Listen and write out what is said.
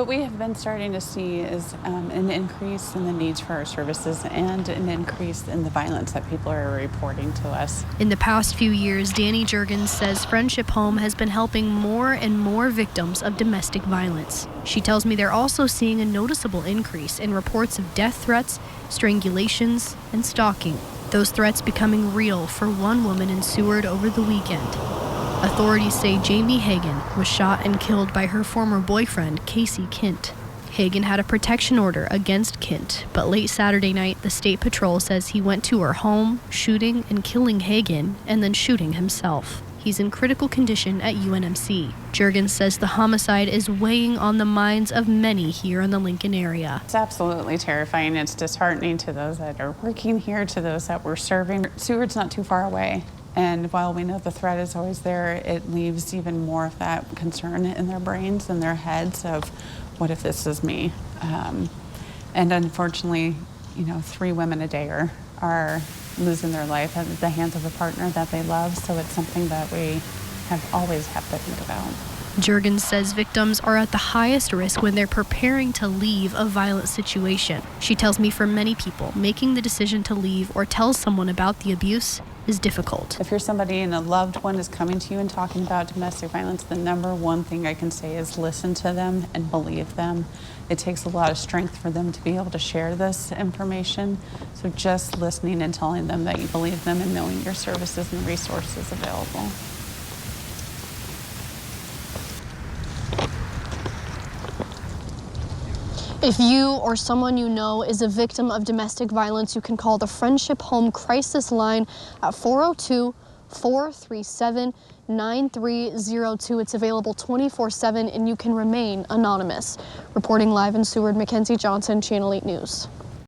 What we have been starting to see is an increase in the needs for our services and an increase in the violence that people are reporting to us. In the past few years, Dani-Jurgens says Friendship Home has been helping more and more victims of domestic violence. She tells me they're also seeing a noticeable increase in reports of death threats, strangulations, and stalking. Those threats becoming real for one woman in Seward over the weekend. Authorities say Jamie-Hagen was shot and killed by her former boyfriend, Casey-Kindt. Hagen had a protection order against Kindt, but late Saturday night, the state patrol says he went to her home, shooting and killing Hagen, and then shooting himself. He's in critical condition at UNMC. Jurgens says the homicide is weighing on the minds of many here in the Lincoln area. It's absolutely terrifying. It's disheartening to those that are working here, to those that we're serving. Seward's not too far away. And while we know the threat is always there, it leaves even more of that concern in their brains and their heads of, what if this is me? And unfortunately, 3 women a day are losing their life at the hands of a partner that they love. So it's something that we always have to think about. Jurgens says victims are at the highest risk when they're preparing to leave a violent situation. She tells me for many people, making the decision to leave or tell someone about the abuse is difficult. If you're somebody and a loved one is coming to you and talking about domestic violence, the number one thing I can say is listen to them and believe them. It takes a lot of strength for them to be able to share this information. So just listening and telling them that you believe them and knowing your services and resources available. If you or someone you know is a victim of domestic violence, you can call the Friendship Home Crisis Line at 402-437-9302. It's available 24/7 and you can remain anonymous. Reporting live in Seward, Mackenzie Johnson, Channel 8 News.